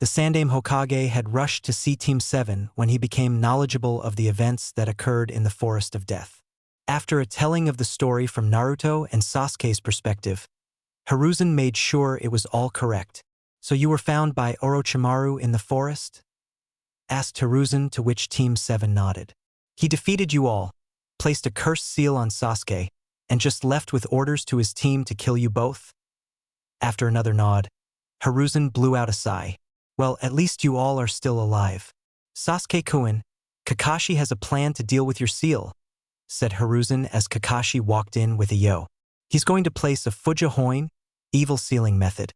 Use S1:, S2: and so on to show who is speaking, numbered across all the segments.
S1: The Sandaime Hokage had rushed to see Team 7 when he became knowledgeable of the events that occurred in the Forest of Death. After a telling of the story from Naruto and Sasuke's perspective, Hiruzen made sure it was all correct. "So you were found by Orochimaru in the forest?" asked Hiruzen, to which Team 7 nodded. "He defeated you all, placed a cursed seal on Sasuke, and just left with orders to his team to kill you both?" After another nod, Hiruzen blew out a sigh. "Well, at least you all are still alive. Sasuke-kun, Kakashi has a plan to deal with your seal," said Hiruzen as Kakashi walked in with a yo. "He's going to place a Fujihoin, evil sealing method,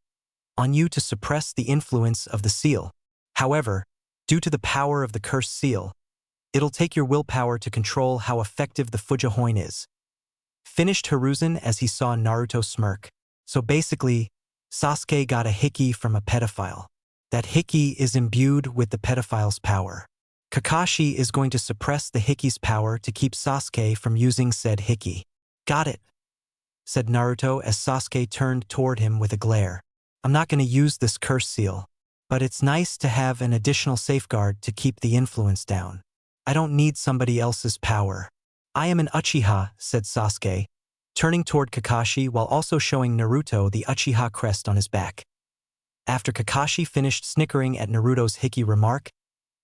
S1: on you to suppress the influence of the seal. However, due to the power of the cursed seal, it'll take your willpower to control how effective the Fujihoin is," finished Hiruzen as he saw Naruto smirk. "So basically, Sasuke got a hickey from a pedophile. That hickey is imbued with the pedophile's power. Kakashi is going to suppress the hickey's power to keep Sasuke from using said hickey." "Got it," said Naruto as Sasuke turned toward him with a glare. "I'm not going to use this curse seal, but it's nice to have an additional safeguard to keep the influence down. I don't need somebody else's power." "I am an Uchiha," said Sasuke, turning toward Kakashi while also showing Naruto the Uchiha crest on his back. After Kakashi finished snickering at Naruto's hickey remark,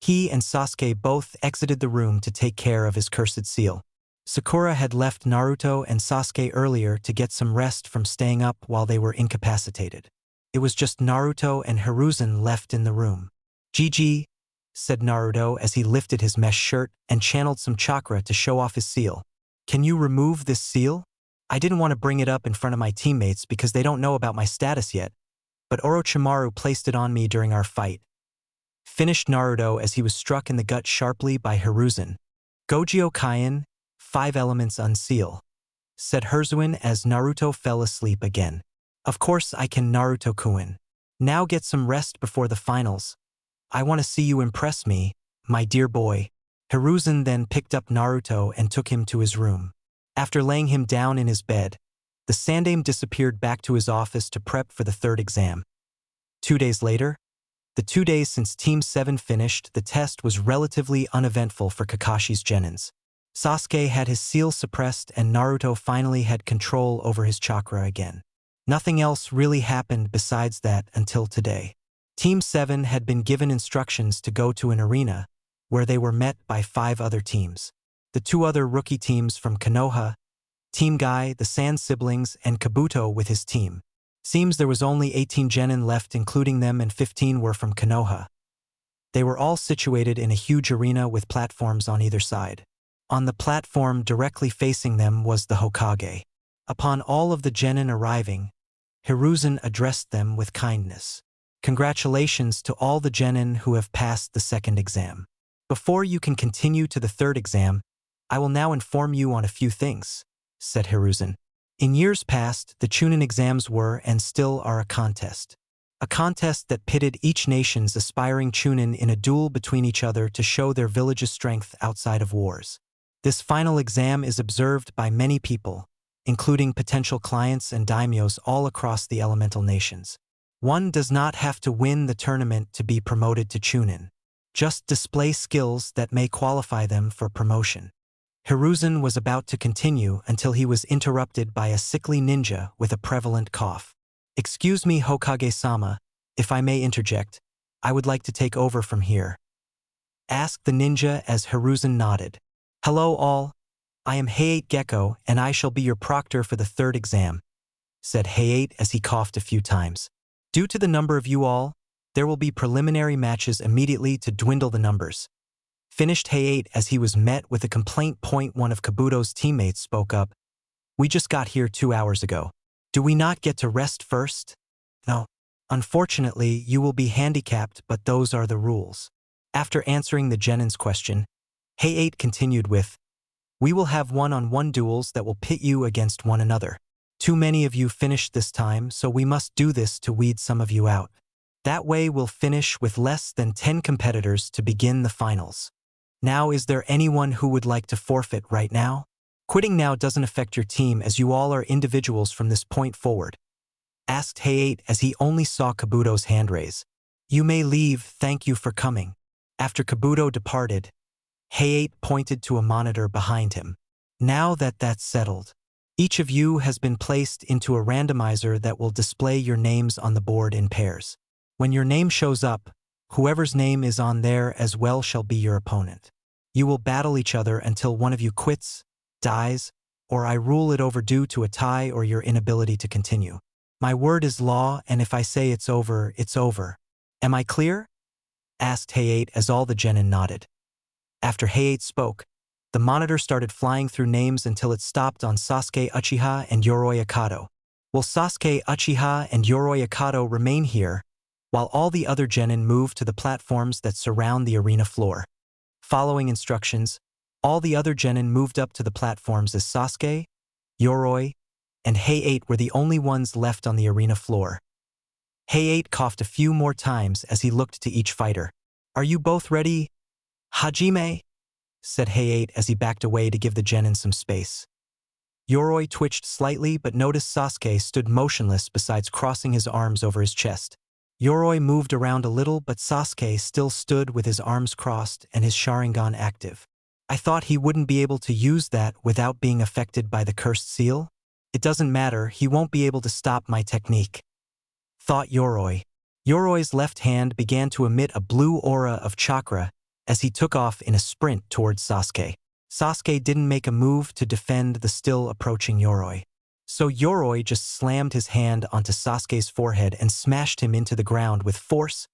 S1: he and Sasuke both exited the room to take care of his cursed seal. Sakura had left Naruto and Sasuke earlier to get some rest from staying up while they were incapacitated. It was just Naruto and Hiruzen left in the room. "GG," said Naruto as he lifted his mesh shirt and channeled some chakra to show off his seal. "Can you remove this seal? I didn't want to bring it up in front of my teammates because they don't know about my status yet, but Orochimaru placed it on me during our fight," finished Naruto as he was struck in the gut sharply by Hiruzen. "Gogyo Kaien, 5 elements unseal," said Hiruzen as Naruto fell asleep again. "Of course I can, Naruto-kun. Now get some rest before the finals. I want to see you impress me, my dear boy." Hiruzen then picked up Naruto and took him to his room. After laying him down in his bed, the Sandaime disappeared back to his office to prep for the 3rd exam. 2 days later, the 2 days since Team 7 finished, the test was relatively uneventful for Kakashi's genins. Sasuke had his seal suppressed and Naruto finally had control over his chakra again. Nothing else really happened besides that until today. Team 7 had been given instructions to go to an arena where they were met by 5 other teams. The 2 other rookie teams from Konoha, Team Guy, the Sand Siblings, and Kabuto with his team. Seems there was only 18 genin left including them and 15 were from Konoha. They were all situated in a huge arena with platforms on either side. On the platform directly facing them was the Hokage. Upon all of the genin arriving, Hiruzen addressed them with kindness. "Congratulations to all the genin who have passed the 2nd exam. Before you can continue to the 3rd exam, I will now inform you on a few things," said Hiruzen. "In years past, the Chunin exams were and still are a contest. A contest that pitted each nation's aspiring Chunin in a duel between each other to show their village's strength outside of wars. This final exam is observed by many people, including potential clients and daimyos all across the elemental nations. One does not have to win the tournament to be promoted to Chunin. Just display skills that may qualify them for promotion." Hiruzen was about to continue until he was interrupted by a sickly ninja with a prevalent cough. "Excuse me, Hokage-sama, if I may interject, I would like to take over from here," asked the ninja as Hiruzen nodded. "Hello all, I am Hayate Gecko and I shall be your proctor for the 3rd exam," said Hayate as he coughed a few times. "Due to the number of you all, there will be preliminary matches immediately to dwindle the numbers," finished Hayate as he was met with a complaint. One of Kabuto's teammates spoke up. "We just got here 2 hours ago. Do we not get to rest first?" "No. Unfortunately, you will be handicapped, but those are the rules." After answering the genin's question, Hayate continued with, "We will have one-on-one duels that will pit you against one another. Too many of you finished this time, so we must do this to weed some of you out. That way we'll finish with less than 10 competitors to begin the finals. Now, is there anyone who would like to forfeit right now? Quitting now doesn't affect your team as you all are individuals from this point forward," asked Hayate as he only saw Kabuto's hand raise. You may leave, thank you for coming. After Kabuto departed, Hayate pointed to a monitor behind him. Now that that's settled, each of you has been placed into a randomizer that will display your names on the board in pairs. When your name shows up, whoever's name is on there as well shall be your opponent. You will battle each other until one of you quits, dies, or I rule it over due to a tie or your inability to continue. My word is law, and if I say it's over, it's over. Am I clear? Asked Hayate as all the genin nodded. After Hayate spoke, the monitor started flying through names until it stopped on Sasuke Uchiha and Yoroi Akato. Will Sasuke Uchiha and Yoroi Akato remain here, while all the other genin move to the platforms that surround the arena floor? Following instructions, all the other genin moved up to the platforms as Sasuke, Yoroi, and Hayate were the only ones left on the arena floor. Hayate coughed a few more times as he looked to each fighter. Are you both ready, Hajime? Said Hayate as he backed away to give the genin some space. Yoroi twitched slightly but noticed Sasuke stood motionless besides crossing his arms over his chest. Yoroi moved around a little but Sasuke still stood with his arms crossed and his Sharingan active. I thought he wouldn't be able to use that without being affected by the cursed seal? It doesn't matter, he won't be able to stop my technique, thought Yoroi. Yoroi's left hand began to emit a blue aura of chakra as he took off in a sprint towards Sasuke. Sasuke didn't make a move to defend the still approaching Yoroi. So Yoroi just slammed his hand onto Sasuke's forehead and smashed him into the ground with force.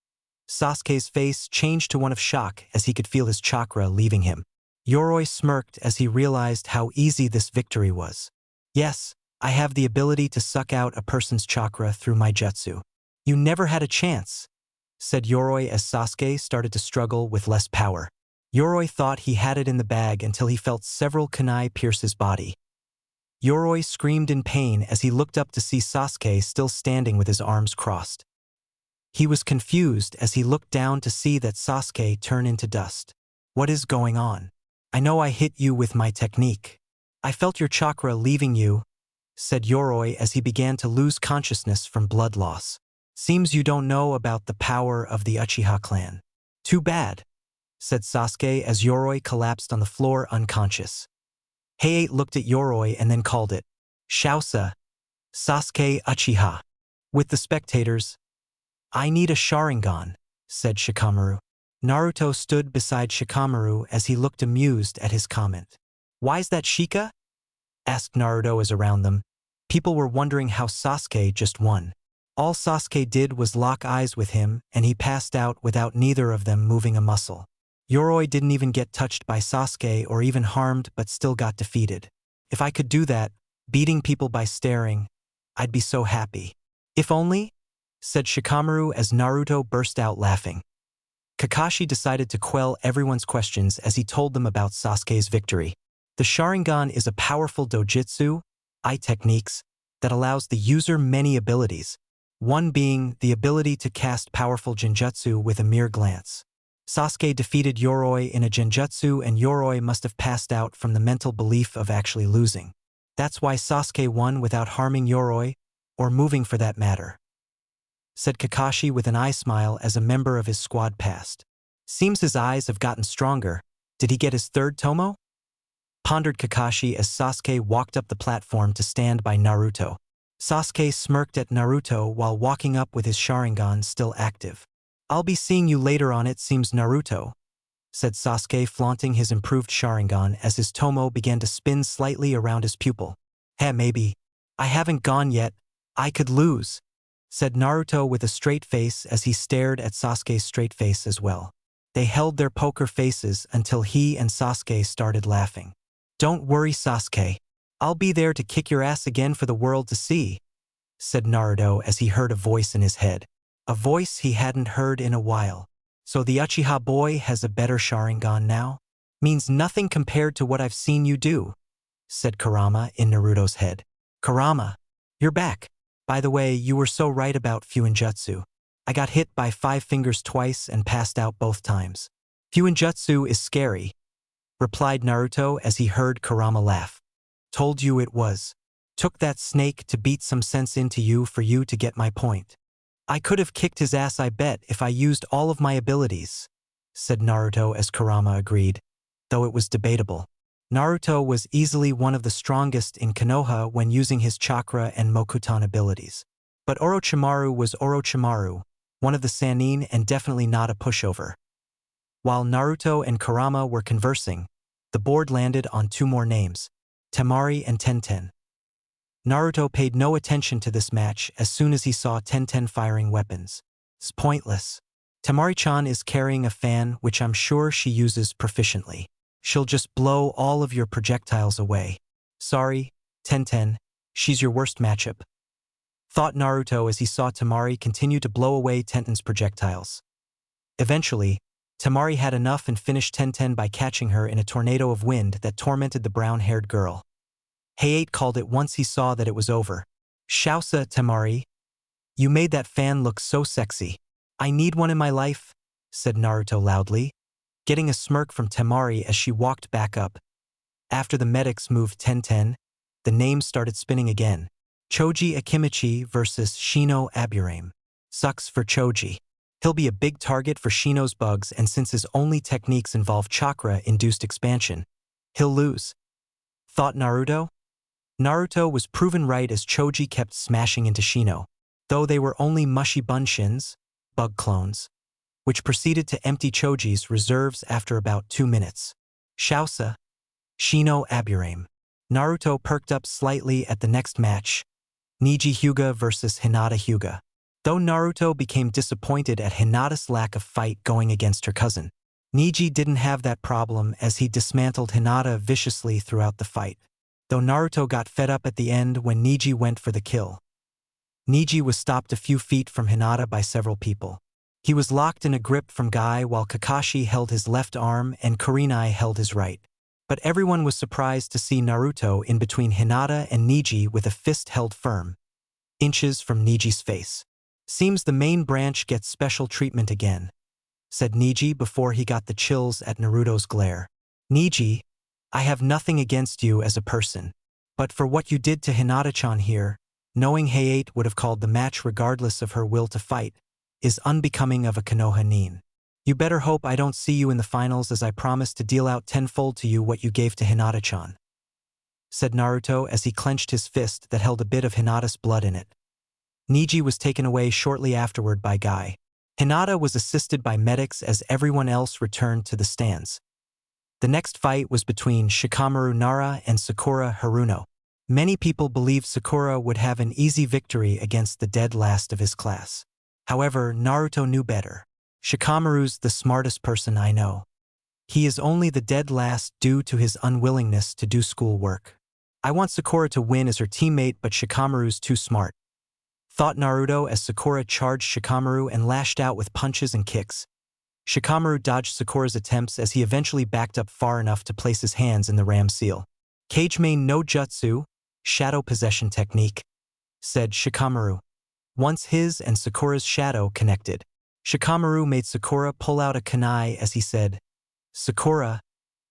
S1: Sasuke's face changed to one of shock as he could feel his chakra leaving him. Yoroi smirked as he realized how easy this victory was. Yes, I have the ability to suck out a person's chakra through my jutsu. You never had a chance, said Yoroi as Sasuke started to struggle with less power. Yoroi thought he had it in the bag until he felt several kunai pierce his body. Yoroi screamed in pain as he looked up to see Sasuke still standing with his arms crossed. He was confused as he looked down to see that Sasuke turned into dust. What is going on? I know I hit you with my technique. I felt your chakra leaving you, said Yoroi as he began to lose consciousness from blood loss. Seems you don't know about the power of the Uchiha clan. Too bad, said Sasuke as Yoroi collapsed on the floor unconscious. Hayate looked at Yoroi and then called it, Shausa, Sasuke Uchiha. With the spectators, I need a Sharingan, said Shikamaru. Naruto stood beside Shikamaru as he looked amused at his comment. Why's that Shika? Asked Naruto as around them. People were wondering how Sasuke just won. All Sasuke did was lock eyes with him and he passed out without neither of them moving a muscle. Yoroi didn't even get touched by Sasuke or even harmed but still got defeated. If I could do that, beating people by staring, I'd be so happy. If only, said Shikamaru as Naruto burst out laughing. Kakashi decided to quell everyone's questions as he told them about Sasuke's victory. The Sharingan is a powerful dojutsu, eye techniques, that allows the user many abilities, one being the ability to cast powerful genjutsu with a mere glance. Sasuke defeated Yoroi in a genjutsu and Yoroi must have passed out from the mental belief of actually losing. That's why Sasuke won without harming Yoroi, or moving for that matter, said Kakashi with an eye smile as a member of his squad passed. Seems his eyes have gotten stronger. Did he get his third tomo? Pondered Kakashi as Sasuke walked up the platform to stand by Naruto. Sasuke smirked at Naruto while walking up with his Sharingan still active. I'll be seeing you later on it seems Naruto, said Sasuke flaunting his improved Sharingan as his tomo began to spin slightly around his pupil. Hey, maybe. I haven't gone yet. I could lose, said Naruto with a straight face as he stared at Sasuke's straight face as well. They held their poker faces until he and Sasuke started laughing. Don't worry, Sasuke. I'll be there to kick your ass again for the world to see, said Naruto as he heard a voice in his head. A voice he hadn't heard in a while. So the Uchiha boy has a better Sharingan now? Means nothing compared to what I've seen you do, said Kurama in Naruto's head. Kurama, you're back. By the way, you were so right about Fuinjutsu. I got hit by 5 fingers twice and passed out both times. Fuinjutsu is scary, replied Naruto as he heard Kurama laugh. Told you it was. Took that snake to beat some sense into you for you to get my point. I could have kicked his ass, I bet, if I used all of my abilities, said Naruto as Kurama agreed, though it was debatable. Naruto was easily one of the strongest in Konoha when using his chakra and Mokuton abilities. But Orochimaru was Orochimaru, one of the Sannin and definitely not a pushover. While Naruto and Kurama were conversing, the board landed on two more names, Temari and Tenten. Naruto paid no attention to this match as soon as he saw Tenten firing weapons. It's pointless. Temari-chan is carrying a fan which I'm sure she uses proficiently. She'll just blow all of your projectiles away. Sorry, Tenten, she's your worst matchup, thought Naruto as he saw Temari continue to blow away Tenten's projectiles. Eventually, Temari had enough and finished Tenten by catching her in a tornado of wind that tormented the brown-haired girl. Hayate called it once he saw that it was over. Shousa, Temari. You made that fan look so sexy. I need one in my life, said Naruto loudly, getting a smirk from Temari as she walked back up. After the medics moved Tenten, the names started spinning again. Choji Akimichi versus Shino Aburame. Sucks for Choji. He'll be a big target for Shino's bugs, and since his only techniques involve chakra-induced expansion, he'll lose, thought Naruto. Naruto was proven right as Choji kept smashing into Shino, though they were only mushy bunshins, bug clones, which proceeded to empty Choji's reserves after about 2 minutes. Shousa, Shino Aburame. Naruto perked up slightly at the next match, Niji Hyuga versus Hinata Hyuga. Though Naruto became disappointed at Hinata's lack of fight going against her cousin, Niji didn't have that problem as he dismantled Hinata viciously throughout the fight. Though Naruto got fed up at the end when Niji went for the kill. Niji was stopped a few feet from Hinata by several people. He was locked in a grip from Guy while Kakashi held his left arm and Kurenai held his right. But everyone was surprised to see Naruto in between Hinata and Niji with a fist held firm, inches from Niji's face. Seems the main branch gets special treatment again, said Niji before he got the chills at Naruto's glare. Niji, I have nothing against you as a person, but for what you did to Hinata-chan here, knowing Hayate would have called the match regardless of her will to fight, is unbecoming of a Konoha nin. You better hope I don't see you in the finals, as I promise to deal out tenfold to you what you gave to Hinata-chan, said Naruto as he clenched his fist that held a bit of Hinata's blood in it. Niji was taken away shortly afterward by Guy. Hinata was assisted by medics as everyone else returned to the stands. The next fight was between Shikamaru Nara and Sakura Haruno. Many people believed Sakura would have an easy victory against the dead last of his class. However, Naruto knew better. Shikamaru's the smartest person I know. He is only the dead last due to his unwillingness to do schoolwork. I want Sakura to win as her teammate, but Shikamaru's too smart, thought Naruto as Sakura charged Shikamaru and lashed out with punches and kicks. Shikamaru dodged Sakura's attempts as he eventually backed up far enough to place his hands in the ram seal. Kage main no jutsu, shadow possession technique, said Shikamaru. Once his and Sakura's shadow connected, Shikamaru made Sakura pull out a kunai as he said, Sakura,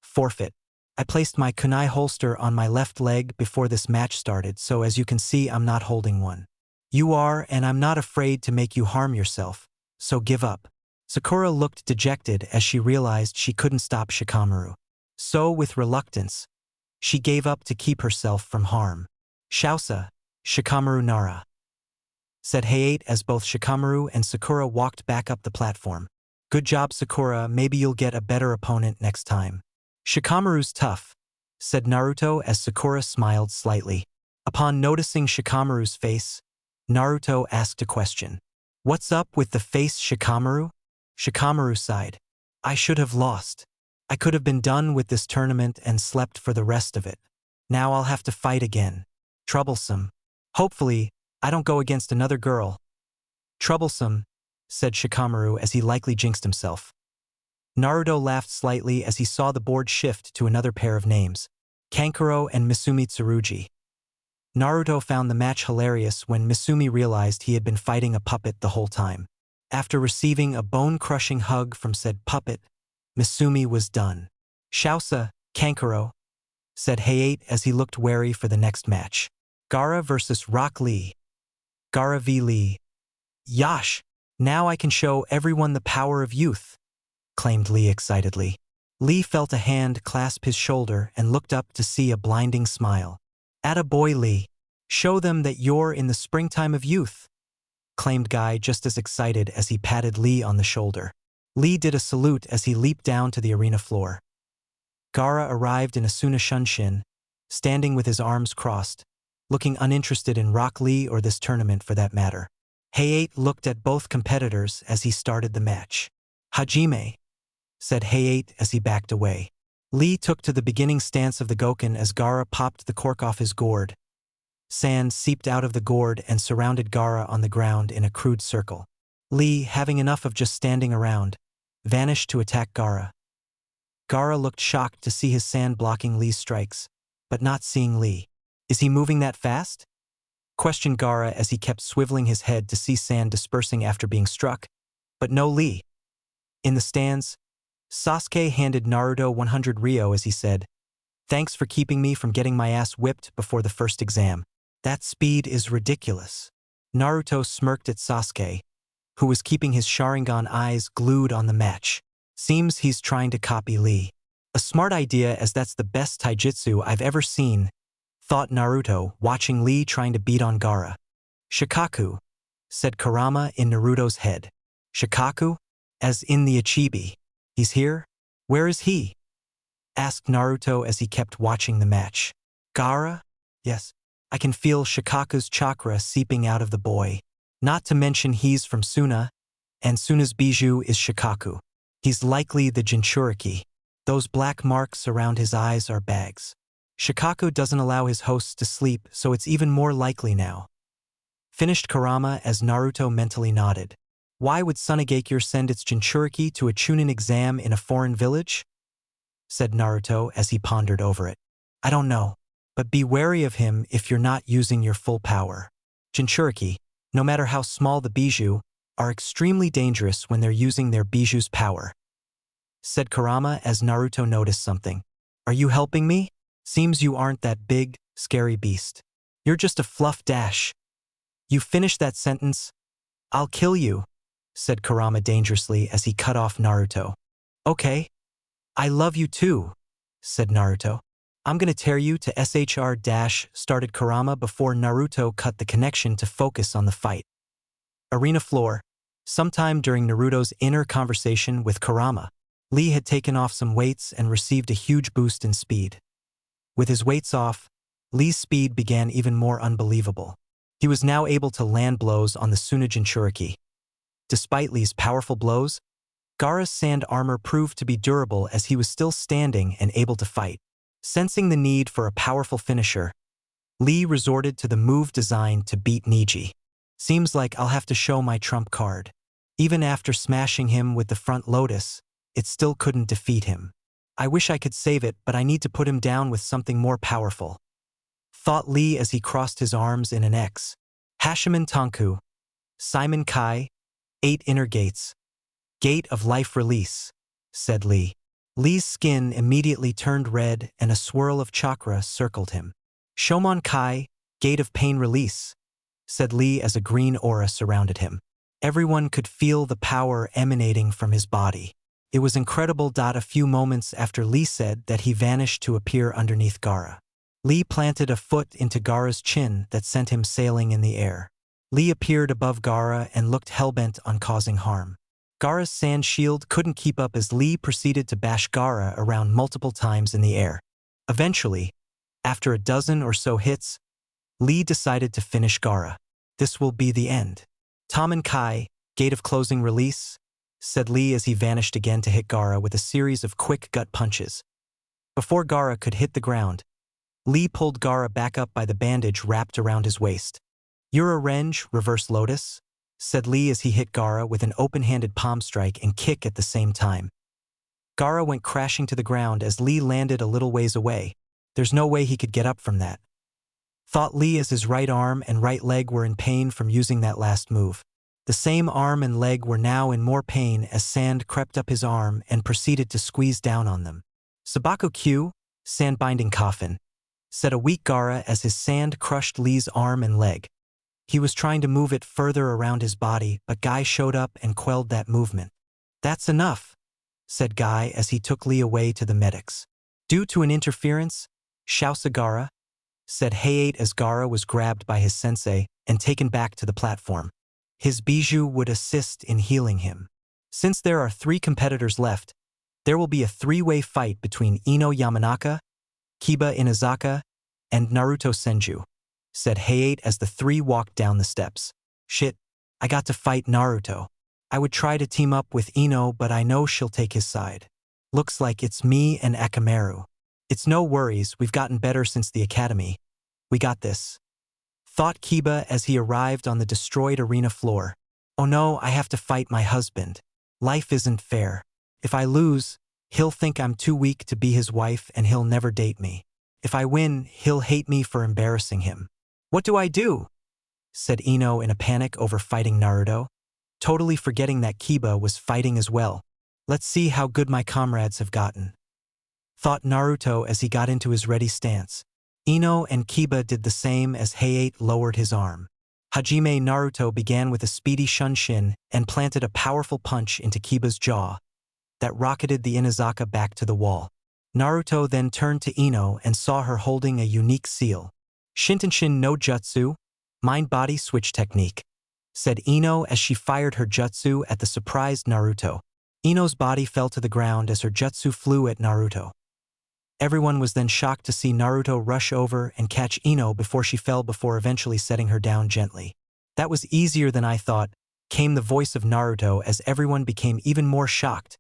S1: forfeit. I placed my kunai holster on my left leg before this match started, so as you can see I'm not holding one. You are, and I'm not afraid to make you harm yourself, so give up. Sakura looked dejected as she realized she couldn't stop Shikamaru. So, with reluctance, she gave up to keep herself from harm. Shousa, Shikamaru Nara, said Hayate as both Shikamaru and Sakura walked back up the platform. Good job, Sakura, maybe you'll get a better opponent next time. Shikamaru's tough, said Naruto as Sakura smiled slightly. Upon noticing Shikamaru's face, Naruto asked a question. What's up with the face, Shikamaru? Shikamaru sighed. I should have lost. I could have been done with this tournament and slept for the rest of it. Now I'll have to fight again. Troublesome. Hopefully, I don't go against another girl. Troublesome, said Shikamaru as he likely jinxed himself. Naruto laughed slightly as he saw the board shift to another pair of names, Kankuro and Misumi Tsurugi. Naruto found the match hilarious when Misumi realized he had been fighting a puppet the whole time. After receiving a bone-crushing hug from said puppet, Misumi was done. Shousa, Kankuro, said Hayate as he looked wary for the next match. Gaara versus Rock Lee. Gaara v. Lee. Yash! Now I can show everyone the power of youth, claimed Lee excitedly. Lee felt a hand clasp his shoulder and looked up to see a blinding smile. Atta boy, Lee. Show them that you're in the springtime of youth, claimed Guy just as excited as he patted Lee on the shoulder. Lee did a salute as he leaped down to the arena floor. Gaara arrived in Asuna Shunshin, standing with his arms crossed, looking uninterested in Rock Lee or this tournament for that matter. Hayate looked at both competitors as he started the match. Hajime, said Hayate as he backed away. Lee took to the beginning stance of the Goken as Gaara popped the cork off his gourd. Sand seeped out of the gourd and surrounded Gaara on the ground in a crude circle. Lee, having enough of just standing around, vanished to attack Gaara. Gaara looked shocked to see his sand blocking Lee's strikes, but not seeing Lee. Is he moving that fast? Questioned Gaara as he kept swiveling his head to see sand dispersing after being struck, but no Lee. In the stands, Sasuke handed Naruto 100 Ryo as he said, "Thanks for keeping me from getting my ass whipped before the first exam. That speed is ridiculous." Naruto smirked at Sasuke, who was keeping his Sharingan eyes glued on the match. Seems he's trying to copy Lee. A smart idea, as that's the best taijutsu I've ever seen, thought Naruto, watching Lee trying to beat on Gaara. Shikaku, said Kurama in Naruto's head. Shikaku? As in the Ichibi. He's here? Where is he? Asked Naruto as he kept watching the match. Gaara? Yes. I can feel Shikaku's chakra seeping out of the boy. Not to mention he's from Suna, and Suna's bijou is Shikaku. He's likely the Jinchuriki. Those black marks around his eyes are bags. Shikaku doesn't allow his hosts to sleep, so it's even more likely now. Finished Kurama as Naruto mentally nodded. Why would Sunagakure send its Jinchuriki to a Chunin exam in a foreign village? Said Naruto as he pondered over it. I don't know, but be wary of him if you're not using your full power. Jinchuriki, no matter how small the bijou, are extremely dangerous when they're using their bijou's power. Said Kurama as Naruto noticed something. Are you helping me? Seems you aren't that big, scary beast. You're just a fluff dash. You finish that sentence, I'll kill you, said Kurama dangerously as he cut off Naruto. Okay. I love you too, said Naruto. I'm gonna tear you to SHR dash, started Kurama before Naruto cut the connection to focus on the fight. Arena floor. Sometime during Naruto's inner conversation with Kurama, Lee had taken off some weights and received a huge boost in speed. With his weights off, Lee's speed began even more unbelievable. He was now able to land blows on the Suna Jinchuriki. Despite Lee's powerful blows, Gaara's sand armor proved to be durable as he was still standing and able to fight. Sensing the need for a powerful finisher, Lee resorted to the move designed to beat Niji. Seems like I'll have to show my trump card. Even after smashing him with the front lotus, it still couldn't defeat him. I wish I could save it, but I need to put him down with something more powerful. Thought Lee as he crossed his arms in an X. Hashiman Tanku. Simon Kai. 8 inner gates. Gate of life release, said Lee. Lee's skin immediately turned red and a swirl of chakra circled him. Shomon Kai. Gate of pain release, said Lee as a green aura surrounded him. Everyone could feel the power emanating from his body. It was incredible. A few moments after Lee said that he vanished to appear underneath Gaara. Lee planted a foot into Gaara's chin that sent him sailing in the air. Lee appeared above Gaara and looked hellbent on causing harm. Gaara's sand shield couldn't keep up as Lee proceeded to bash Gaara around multiple times in the air. Eventually, after a dozen or so hits, Lee decided to finish Gaara. This will be the end. Taman Kai, Gate of Closing Release, said Lee as he vanished again to hit Gaara with a series of quick gut punches. Before Gaara could hit the ground, Lee pulled Gaara back up by the bandage wrapped around his waist. You're a renge, reverse lotus, said Lee as he hit Gaara with an open-handed palm strike and kick at the same time. Gaara went crashing to the ground as Lee landed a little ways away. There's no way he could get up from that. Thought Lee as his right arm and right leg were in pain from using that last move. The same arm and leg were now in more pain as sand crept up his arm and proceeded to squeeze down on them. Sabaku Q, sand binding coffin, said a weak Gaara as his sand crushed Lee's arm and leg. He was trying to move it further around his body, but Guy showed up and quelled that movement. "That's enough," said Guy as he took Lee away to the medics. "Due to an interference, Shausa Gaara," said Hayate as Gaara was grabbed by his sensei and taken back to the platform. His bijou would assist in healing him. Since there are 3 competitors left, there will be a 3-way fight between Ino Yamanaka, Kiba Inazaka, and Naruto Senju, said Hayate as the 3 walked down the steps. "Shit, I got to fight Naruto. I would try to team up with Ino, but I know she'll take his side. Looks like it's me and Akamaru. It's no worries, we've gotten better since the academy. We got this," thought Kiba as he arrived on the destroyed arena floor. "Oh no, I have to fight my husband. Life isn't fair. If I lose, he'll think I'm too weak to be his wife and he'll never date me. If I win, he'll hate me for embarrassing him. What do I do?" said Ino in a panic over fighting Naruto, totally forgetting that Kiba was fighting as well. "Let's see how good my comrades have gotten," thought Naruto as he got into his ready stance. Ino and Kiba did the same as Hayate lowered his arm. Hajime Naruto began with a speedy shunshin and planted a powerful punch into Kiba's jaw that rocketed the Inazaka back to the wall. Naruto then turned to Ino and saw her holding a unique seal. "Shintenshin no Jutsu, mind-body switch technique," said Ino as she fired her jutsu at the surprised Naruto. Ino's body fell to the ground as her jutsu flew at Naruto. Everyone was then shocked to see Naruto rush over and catch Ino before she fell before eventually setting her down gently. "That was easier than I thought," came the voice of Naruto as everyone became even more shocked.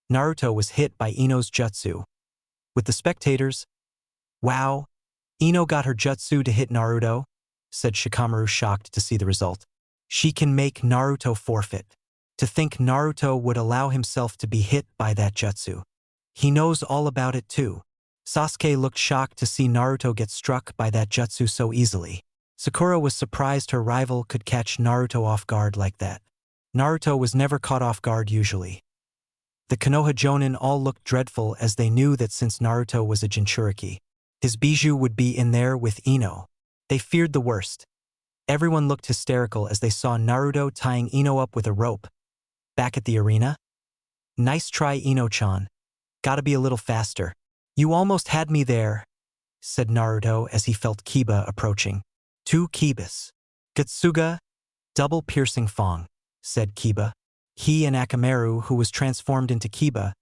S1: Naruto was hit by Ino's jutsu. With the spectators, "Wow, Ino got her jutsu to hit Naruto," said Shikamaru, shocked to see the result. "She can make Naruto forfeit. To think Naruto would allow himself to be hit by that jutsu. He knows all about it too." Sasuke looked shocked to see Naruto get struck by that jutsu so easily. Sakura was surprised her rival could catch Naruto off guard like that. Naruto was never caught off guard usually. The Konoha Jonin all looked dreadful as they knew that since Naruto was a Jinchuriki, his bijou would be in there with Ino. They feared the worst. Everyone looked hysterical as they saw Naruto tying Ino up with a rope. Back at the arena? "Nice try, Ino-chan. Gotta be a little faster. You almost had me there," said Naruto as he felt Kiba approaching. "2 Kibas. Gutsuga, double piercing fong," said Kiba. He and Akamaru, who was transformed into Kiba,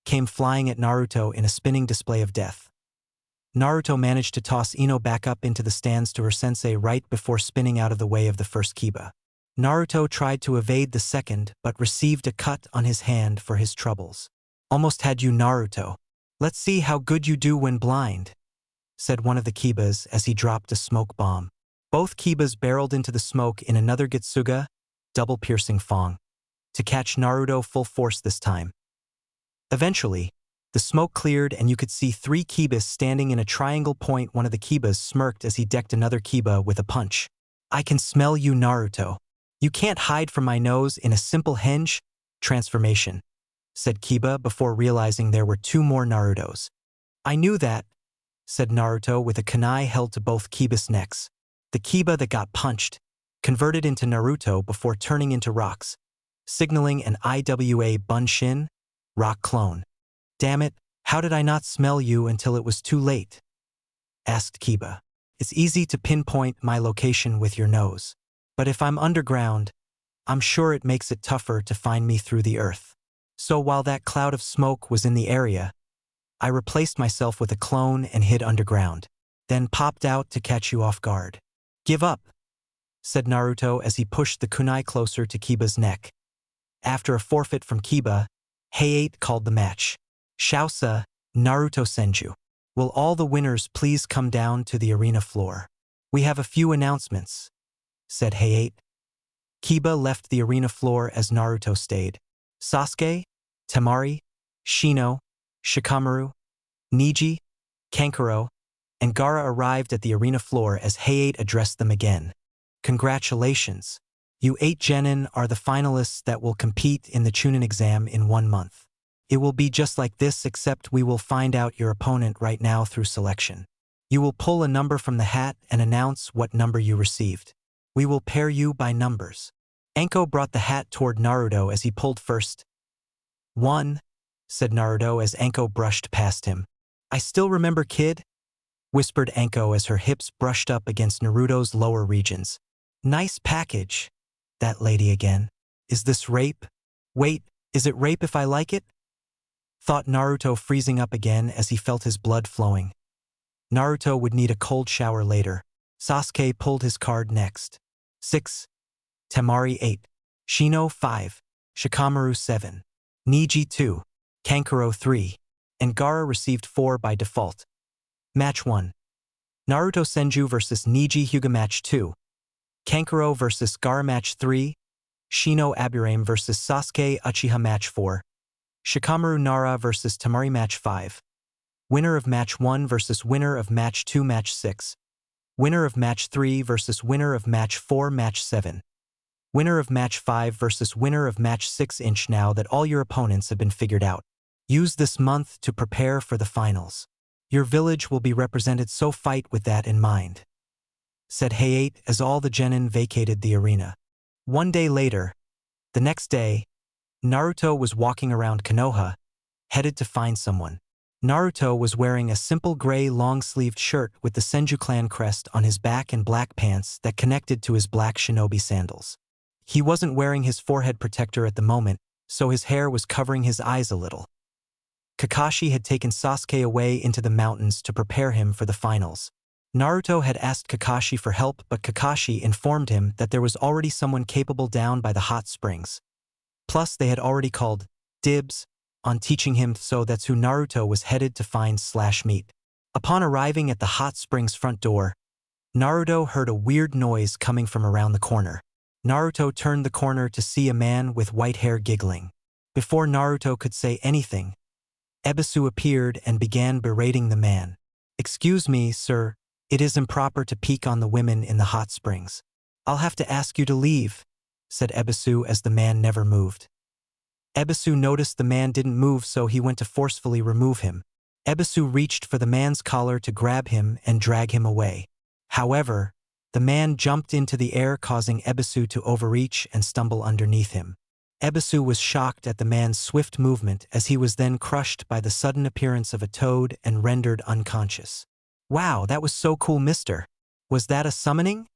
S1: came flying at Naruto in a spinning display of death. Naruto managed to toss Ino back up into the stands to her sensei right before spinning out of the way of the first Kiba. Naruto tried to evade the second but received a cut on his hand for his troubles. "Almost had you, Naruto. Let's see how good you do when blind," said one of the Kibas as he dropped a smoke bomb. Both Kibas barreled into the smoke in another Gutsuga, double piercing fong, to catch Naruto full force this time. Eventually, the smoke cleared and you could see 3 Kibas standing in a triangle point. One of the Kibas smirked as he decked another Kiba with a punch. "I can smell you, Naruto. You can't hide from my nose in a simple henge transformation," said Kiba before realizing there were 2 more Narutos. "I knew that," said Naruto with a kunai held to both Kiba's necks. The Kiba that got punched converted into Naruto before turning into rocks, signaling an IWA Bunshin, rock clone. "Damn it, how did I not smell you until it was too late?" asked Kiba. "It's easy to pinpoint my location with your nose, but if I'm underground, I'm sure it makes it tougher to find me through the earth. So while that cloud of smoke was in the area, I replaced myself with a clone and hid underground, then popped out to catch you off guard." "Give up," said Naruto as he pushed the kunai closer to Kiba's neck. After a forfeit from Kiba, Hayate called the match. "Shausa, Naruto Senju. Will all the winners please come down to the arena floor? We have a few announcements," said Hayate. Kiba left the arena floor as Naruto stayed. Sasuke, Temari, Shino, Shikamaru, Niji, Kankuro, and Gaara arrived at the arena floor as Hayate addressed them again. "Congratulations. You 8 genin are the finalists that will compete in the Chunin exam in 1 month. It will be just like this except we will find out your opponent right now through selection. You will pull a number from the hat and announce what number you received. We will pair you by numbers. Anko brought the hat toward Naruto as he pulled first. 1, said Naruto as Anko brushed past him. I still remember, kid, whispered Anko as her hips brushed up against Naruto's lower regions. Nice package. That lady again. Is this rape? Wait, is it rape if I like it? Thought Naruto, freezing up again as he felt his blood flowing. Naruto would need a cold shower later. Sasuke pulled his card next. 6. Temari 8. Shino 5. Shikamaru 7. Niji 2. Kankuro 3. And Gaara received 4 by default. Match 1. Naruto Senju vs Niji Hyuga Match 2. Kankuro vs Gaara Match 3. Shino Aburame vs Sasuke Uchiha Match 4. Shikamaru Nara vs Temari Match 5. Winner of Match 1 vs winner of Match 2 Match 6. Winner of Match 3 vs winner of Match 4 Match 7. Winner of Match 5 vs winner of Match 6. Now that all your opponents have been figured out, use this month to prepare for the finals. Your village will be represented, so fight with that in mind, said Hayate as all the genin vacated the arena. One day later, the next day, Naruto was walking around Konoha, headed to find someone. Naruto was wearing a simple gray long-sleeved shirt with the Senju clan crest on his back and black pants that connected to his black shinobi sandals. He wasn't wearing his forehead protector at the moment, so his hair was covering his eyes a little. Kakashi had taken Sasuke away into the mountains to prepare him for the finals. Naruto had asked Kakashi for help, but Kakashi informed him that there was already someone capable down by the hot springs. Plus, they had already called dibs on teaching him, so that's who Naruto was headed to find/meet. Upon arriving at the hot springs front door, Naruto heard a weird noise coming from around the corner. Naruto turned the corner to see a man with white hair giggling. Before Naruto could say anything, Ebisu appeared and began berating the man. Excuse me, sir, it is improper to peek on the women in the hot springs. I'll have to ask you to leave, said Ebisu as the man never moved. Ebisu noticed the man didn't move, so he went to forcefully remove him. Ebisu reached for the man's collar to grab him and drag him away. However, the man jumped into the air, causing Ebisu to overreach and stumble underneath him. Ebisu was shocked at the man's swift movement, as he was then crushed by the sudden appearance of a toad and rendered unconscious. Wow, that was so cool, mister. Was that a summoning?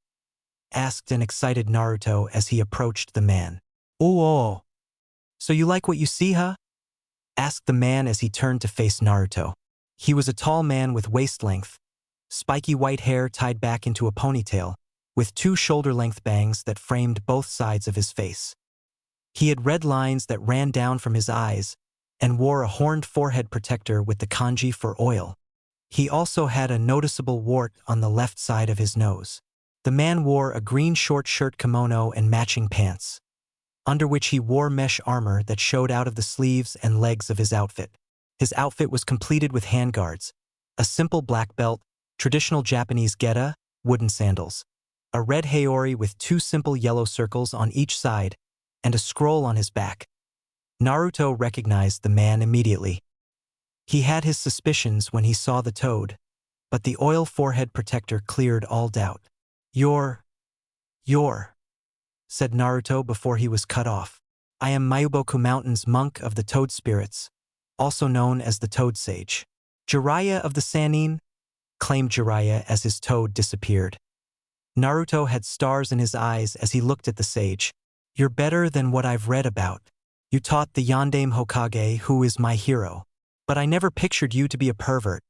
S1: Asked an excited Naruto as he approached the man. Oh. So you like what you see, huh? Asked the man as he turned to face Naruto. He was a tall man with waist-length, spiky white hair tied back into a ponytail, with 2 shoulder-length bangs that framed both sides of his face. He had red lines that ran down from his eyes and wore a horned forehead protector with the kanji for oil. He also had a noticeable wart on the left side of his nose. The man wore a green short shirt kimono and matching pants, under which he wore mesh armor that showed out of the sleeves and legs of his outfit. His outfit was completed with handguards, a simple black belt, traditional Japanese geta, wooden sandals, a red haori with 2 simple yellow circles on each side, and a scroll on his back. Naruto recognized the man immediately. He had his suspicions when he saw the toad, but the oil forehead protector cleared all doubt. You're, said Naruto before he was cut off. I am Mayuboku Mountain's monk of the Toad Spirits, also known as the Toad Sage. Jiraiya of the Sannin, claimed Jiraiya as his toad disappeared. Naruto had stars in his eyes as he looked at the sage. You're better than what I've read about. You taught the Yondaime Hokage, who is my hero. But I never pictured you to be a pervert,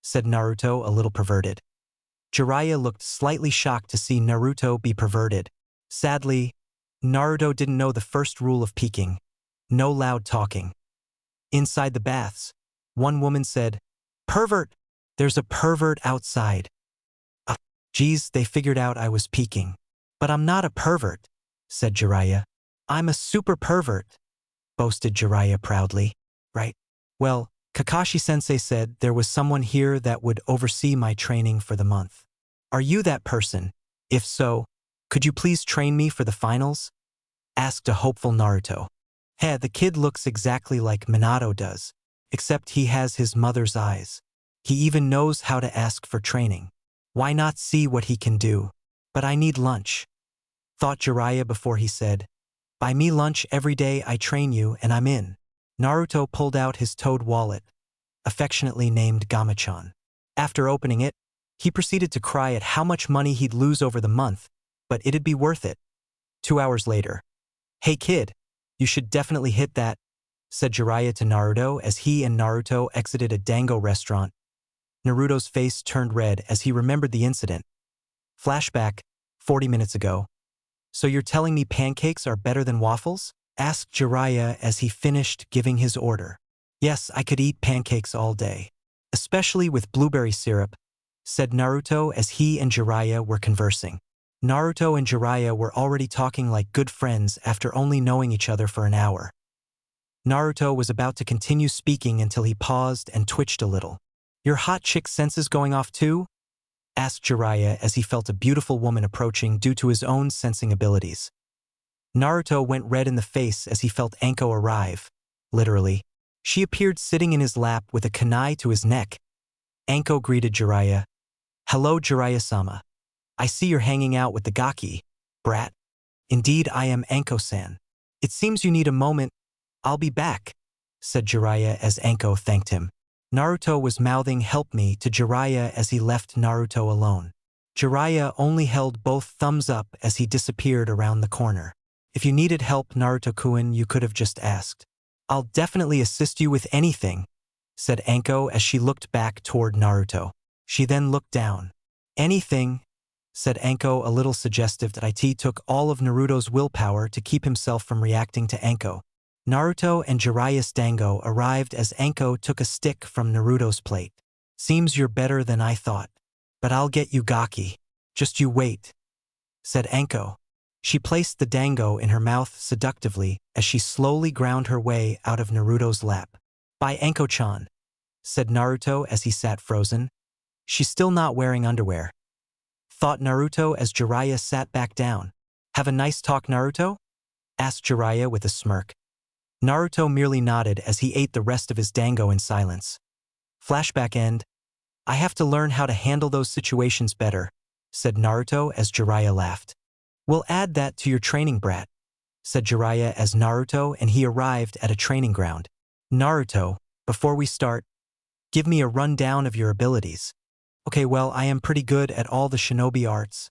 S1: said Naruto, a little perverted. Jiraiya looked slightly shocked to see Naruto be perverted. Sadly, Naruto didn't know the first rule of peeking: no loud talking. Inside the baths, one woman said, "Pervert! There's a pervert outside." Geez, they figured out I was peeking. But I'm not a pervert, said Jiraiya. I'm a super pervert, boasted Jiraiya proudly. Right? Well, Kakashi-sensei said there was someone here that would oversee my training for the month. Are you that person? If so, could you please train me for the finals? Asked a hopeful Naruto. Hey, the kid looks exactly like Minato does, except he has his mother's eyes. He even knows how to ask for training. Why not see what he can do? But I need lunch. thought Jiraiya before he said, "Buy me lunch every day I train you and I'm in." Naruto pulled out his toad wallet, affectionately named Gamachan. After opening it, he proceeded to cry at how much money he'd lose over the month, but it'd be worth it. 2 hours later. "Hey kid, you should definitely hit that," said Jiraiya to Naruto as he and Naruto exited a dango restaurant. Naruto's face turned red as he remembered the incident. Flashback, 40 minutes ago. "So you're telling me pancakes are better than waffles?" asked Jiraiya as he finished giving his order. "Yes, I could eat pancakes all day. Especially with blueberry syrup," said Naruto as he and Jiraiya were conversing. Naruto and Jiraiya were already talking like good friends after only knowing each other for an hour. Naruto was about to continue speaking until he paused and twitched a little. "Your hot chick senses going off too?" asked Jiraiya as he felt a beautiful woman approaching due to his own sensing abilities. Naruto went red in the face as he felt Anko arrive. Literally. She appeared sitting in his lap with a kunai to his neck. Anko greeted Jiraiya. "Hello Jiraiya-sama. I see you're hanging out with the Gaki, brat." "Indeed I am Anko-san. It seems you need a moment. I'll be back," said Jiraiya as Anko thanked him. Naruto was mouthing "help me" to Jiraiya as he left Naruto alone. Jiraiya only held both thumbs up as he disappeared around the corner. "If you needed help, Naruto-kun, you could have just asked." "I'll definitely assist you with anything," said Anko as she looked back toward Naruto. She then looked down. "Anything," said Anko a little suggestive that it took all of Naruto's willpower to keep himself from reacting to Anko. Naruto and Jiraiya's dango arrived as Anko took a stick from Naruto's plate. "Seems you're better than I thought. But I'll get you Gaki. Just you wait," said Anko. She placed the dango in her mouth seductively as she slowly ground her way out of Naruto's lap. "Bye Anko-chan," said Naruto as he sat frozen. "She's still not wearing underwear," thought Naruto as Jiraiya sat back down. "Have a nice talk, Naruto?" asked Jiraiya with a smirk. Naruto merely nodded as he ate the rest of his dango in silence. Flashback end. "I have to learn how to handle those situations better," said Naruto as Jiraiya laughed. "We'll add that to your training, brat," said Jiraiya as Naruto and he arrived at a training ground. "Naruto, before we start, give me a rundown of your abilities." "Okay, well, I am pretty good at all the shinobi arts.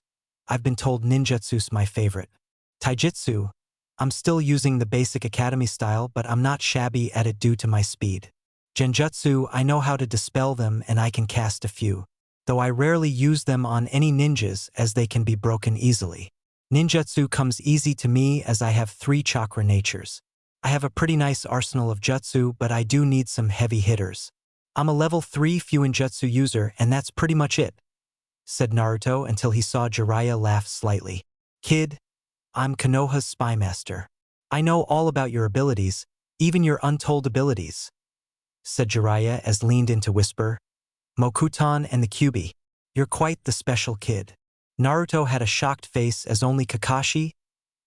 S1: I've been told ninjutsu's my favorite. Taijutsu, I'm still using the basic academy style, but I'm not shabby at it due to my speed. Genjutsu, I know how to dispel them and I can cast a few, though I rarely use them on any ninjas as they can be broken easily. Ninjutsu comes easy to me as I have 3 chakra natures. I have a pretty nice arsenal of jutsu, but I do need some heavy hitters. I'm a level 3 Fuinjutsu user and that's pretty much it," said Naruto until he saw Jiraiya laugh slightly. "Kid, I'm Konoha's spy master. I know all about your abilities, even your untold abilities," said Jiraiya as leaned in to whisper. "Mokuton and the Kyuubi, you're quite the special kid." Naruto had a shocked face as only Kakashi,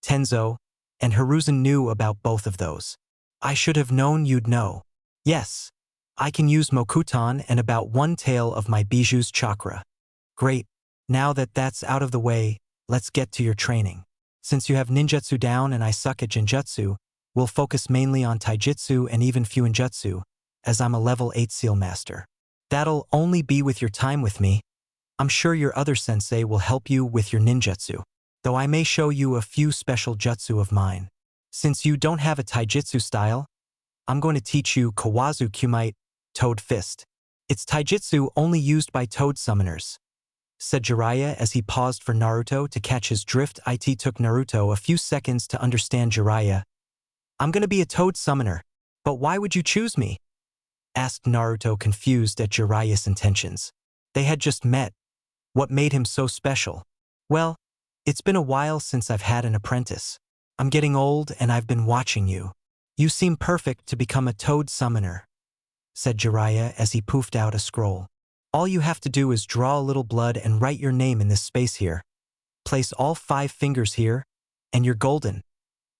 S1: Tenzo, and Hiruzen knew about both of those. "I should have known you'd know. Yes, I can use Mokuton and about 1 tael of my Bijuu's chakra." "Great. Now that that's out of the way, let's get to your training. Since you have ninjutsu down and I suck at genjutsu, we'll focus mainly on taijutsu and even fuinjutsu, as I'm a level 8 seal master. That'll only be with your time with me. I'm sure your other sensei will help you with your ninjutsu, though I may show you a few special jutsu of mine. Since you don't have a taijutsu style, I'm going to teach you Kawazu Kumite, Toad Fist. It's taijutsu only used by toad summoners," said Jiraiya as he paused for Naruto to catch his drift. It took Naruto a few seconds to understand Jiraiya. "I'm gonna be a toad summoner, but why would you choose me?" asked Naruto, confused at Jiraiya's intentions. They had just met. What made him so special? "Well, it's been a while since I've had an apprentice. I'm getting old and I've been watching you. You seem perfect to become a toad summoner," said Jiraiya as he poofed out a scroll. "All you have to do is draw a little blood and write your name in this space here. Place all 5 fingers here, and you're golden,"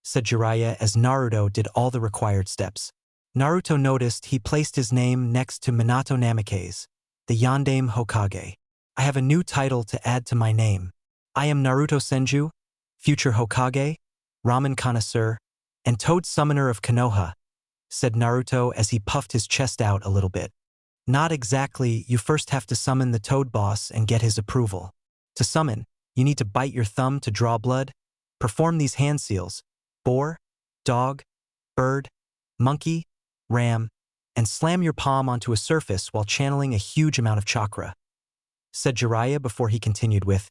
S1: said Jiraiya as Naruto did all the required steps. Naruto noticed he placed his name next to Minato Namikaze, the Yondaime Hokage. "I have a new title to add to my name. I am Naruto Senju, future Hokage, ramen connoisseur, and toad summoner of Konoha, said Naruto as he puffed his chest out a little bit. Not exactly. You first have to summon the toad boss and get his approval. To summon, you need to bite your thumb to draw blood, perform these hand seals: boar, dog, bird, monkey, ram, and slam your palm onto a surface while channeling a huge amount of chakra, said Jiraiya before he continued with,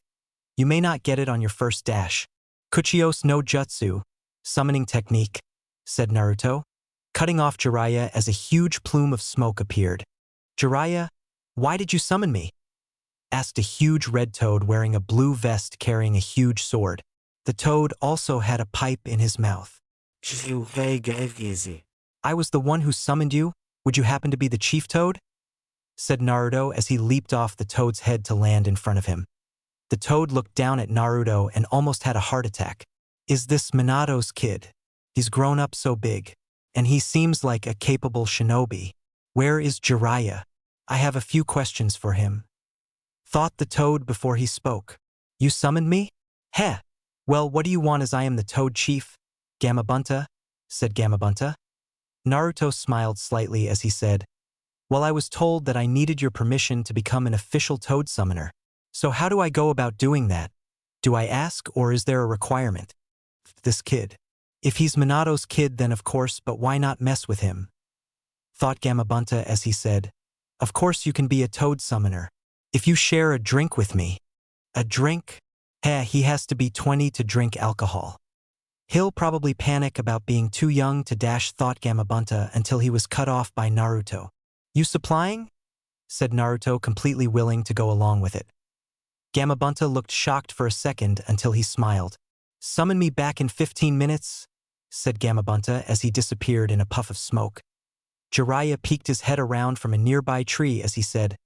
S1: you may not get it on your first dash. Kuchios no Jutsu, summoning technique, said Naruto, cutting off Jiraiya as a huge plume of smoke appeared. Jiraiya, why did you summon me? Asked a huge red toad wearing a blue vest carrying a huge sword. The toad also had a pipe in his mouth. I was the one who summoned you. Would you happen to be the chief toad? Said Naruto as he leaped off the toad's head to land in front of him. The toad looked down at Naruto and almost had a heart attack. Is this Minato's kid? He's grown up so big, and he seems like a capable shinobi. Where is Jiraiya? I have a few questions for him. Thought the toad before he spoke. You summoned me? Heh. Well, what do you want as I am the toad chief? Gamabunta, said Gamabunta. Naruto smiled slightly as he said, well, I was told that I needed your permission to become an official toad summoner. So how do I go about doing that? Do I ask, or is there a requirement? This kid. If he's Minato's kid, then of course, but why not mess with him? Thought Gamabunta as he said, of course you can be a toad summoner. If you share a drink with me. A drink? Heh, he has to be 20 to drink alcohol. He'll probably panic about being too young to dash, thought Gamabunta until he was cut off by Naruto. You supplying? Said Naruto, completely willing to go along with it. Gamabunta looked shocked for a second until he smiled. Summon me back in 15 minutes, said Gamabunta as he disappeared in a puff of smoke. Jiraiya peeked his head around from a nearby tree as he said,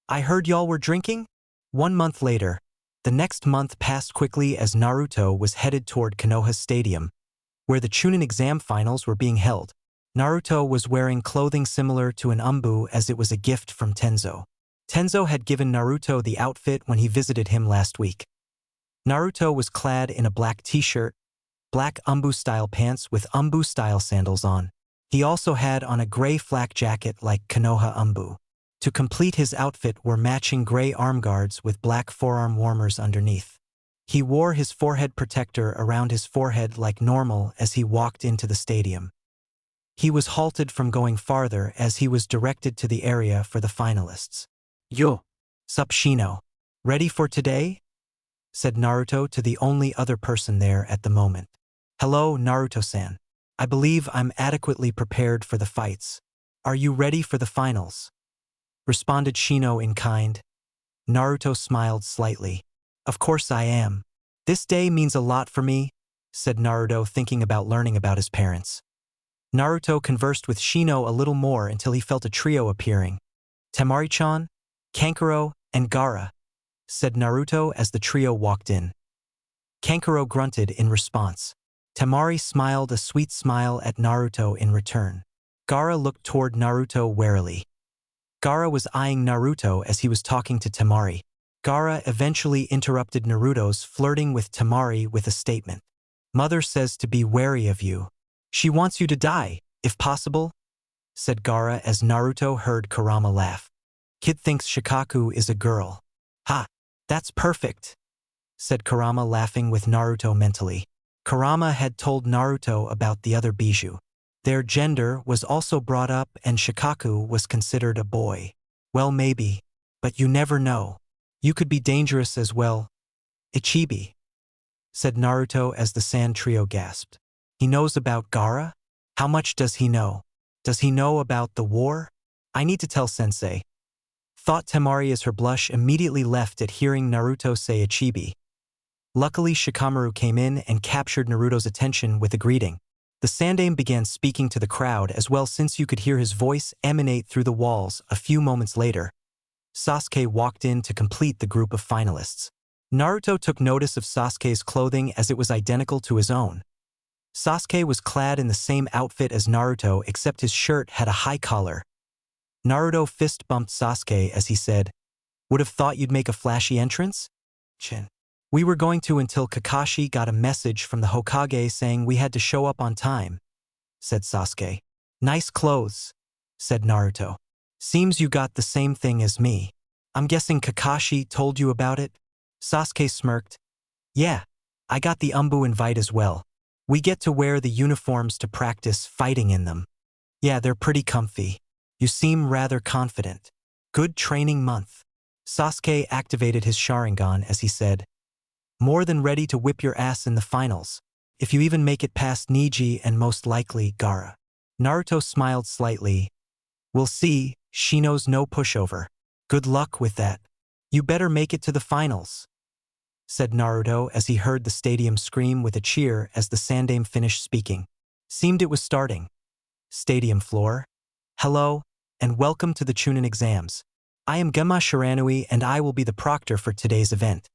S1: I heard y'all were drinking? 1 month later. The next month passed quickly as Naruto was headed toward Konoha Stadium, where the Chunin exam finals were being held. Naruto was wearing clothing similar to an umbu as it was a gift from Tenzo. Tenzo had given Naruto the outfit when he visited him last week. Naruto was clad in a black t-shirt, black umbu-style pants with umbu-style sandals on. He also had on a gray flak jacket like Konoha umbu. To complete his outfit were matching gray arm guards with black forearm warmers underneath. He wore his forehead protector around his forehead like normal as he walked into the stadium. He was halted from going farther as he was directed to the area for the finalists. Yo, sup Shino, ready for today? Said Naruto to the only other person there at the moment. Hello, Naruto-san. I believe I'm adequately prepared for the fights. Are you ready for the finals? Responded Shino in kind. Naruto smiled slightly. Of course I am. This day means a lot for me, said Naruto, thinking about learning about his parents. Naruto conversed with Shino a little more until he felt a trio appearing. Temari-chan, Kankuro, and Gaara, said Naruto as the trio walked in. Kankuro grunted in response. Temari smiled a sweet smile at Naruto in return. Gaara looked toward Naruto warily. Gaara was eyeing Naruto as he was talking to Temari. Gaara eventually interrupted Naruto's flirting with Temari with a statement. Mother says to be wary of you. She wants you to die, if possible, said Gaara as Naruto heard Kurama laugh. Kid thinks Shikaku is a girl. Ha, that's perfect, said Kurama, laughing with Naruto mentally. Kurama had told Naruto about the other Bijou. Their gender was also brought up and Shikaku was considered a boy. Well, maybe, but you never know. You could be dangerous as well. Ichibi, said Naruto as the Sand Trio gasped. He knows about Gaara? How much does he know? Does he know about the war? I need to tell Sensei. Thought Temari as her blush immediately left at hearing Naruto say Ichibi. Luckily, Shikamaru came in and captured Naruto's attention with a greeting. The Sandaime began speaking to the crowd as well since you could hear his voice emanate through the walls. A few moments later, Sasuke walked in to complete the group of finalists. Naruto took notice of Sasuke's clothing as it was identical to his own. Sasuke was clad in the same outfit as Naruto except his shirt had a high collar. Naruto fist bumped Sasuke as he said, "Would have thought you'd make a flashy entrance? Chin." We were going to until Kakashi got a message from the Hokage saying we had to show up on time, said Sasuke. Nice clothes, said Naruto. Seems you got the same thing as me. I'm guessing Kakashi told you about it? Sasuke smirked. Yeah, I got the Umbu invite as well. We get to wear the uniforms to practice fighting in them. Yeah, they're pretty comfy. You seem rather confident. Good training month. Sasuke activated his Sharingan as he said, more than ready to whip your ass in the finals, if you even make it past Neji and most likely Gaara. Naruto smiled slightly. We'll see, she knows no pushover. Good luck with that. You better make it to the finals, said Naruto as he heard the stadium scream with a cheer as the Sandaime finished speaking. Seemed it was starting. Stadium floor. Hello, and welcome to the Chunin exams. I am Genma Shiranui and I will be the proctor for today's event,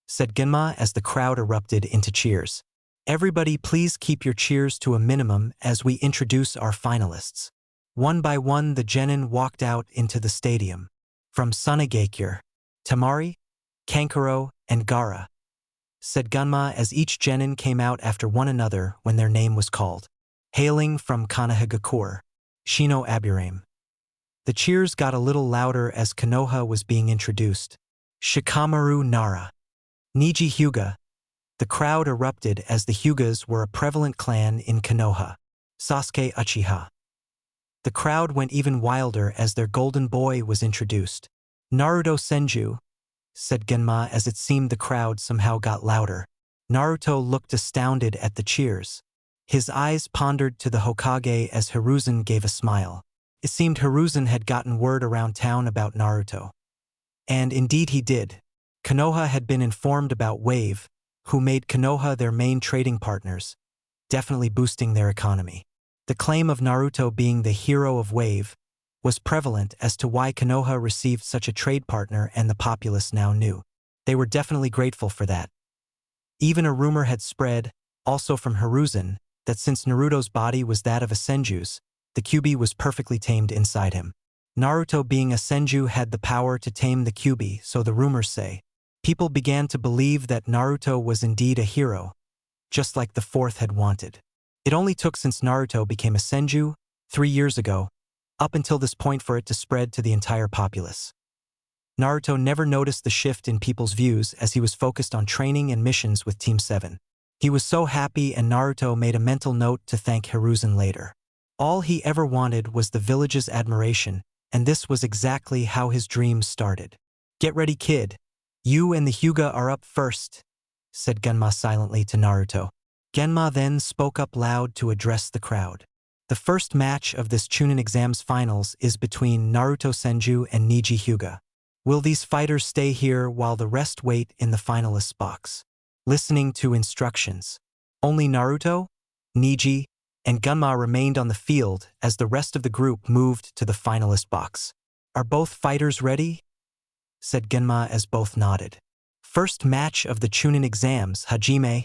S1: said Genma as the crowd erupted into cheers. Everybody please keep your cheers to a minimum as we introduce our finalists. One by one the genin walked out into the stadium. From Sunagakure, Temari, Kankuro, and Gaara, said Genma as each genin came out after one another when their name was called. Hailing from Konohagakure, Shino Aburame. The cheers got a little louder as Konoha was being introduced. Shikamaru Nara. Neji Hyuga. The crowd erupted as the Hyugas were a prevalent clan in Konoha. Sasuke Uchiha. The crowd went even wilder as their golden boy was introduced. Naruto Senju, said Genma as it seemed the crowd somehow got louder. Naruto looked astounded at the cheers. His eyes pondered to the Hokage as Hiruzen gave a smile. It seemed Hiruzen had gotten word around town about Naruto. And indeed he did. Konoha had been informed about Wave, who made Konoha their main trading partners, definitely boosting their economy. The claim of Naruto being the hero of Wave was prevalent as to why Konoha received such a trade partner, and the populace now knew. They were definitely grateful for that. Even a rumor had spread, also from Hiruzen, that since Naruto's body was that of a Senju's, the Kyuubi was perfectly tamed inside him. Naruto being a Senju had the power to tame the Kyuubi, so the rumors say. People began to believe that Naruto was indeed a hero, just like the fourth had wanted. It only took since Naruto became a Senju, 3 years ago, up until this point for it to spread to the entire populace. Naruto never noticed the shift in people's views as he was focused on training and missions with Team 7. He was so happy, and Naruto made a mental note to thank Hiruzen later. All he ever wanted was the village's admiration, and this was exactly how his dreams started. Get ready, kid. You and the Hyuga are up first, said Genma silently to Naruto. Genma then spoke up loud to address the crowd. The first match of this Chunin exams finals is between Naruto Senju and Neji Hyuga. Will these fighters stay here while the rest wait in the finalists' box, listening to instructions? Only Naruto, Neji, and Genma remained on the field as the rest of the group moved to the finalist box. Are both fighters ready? Said Genma as both nodded. First match of the Chunin exams, Hajime,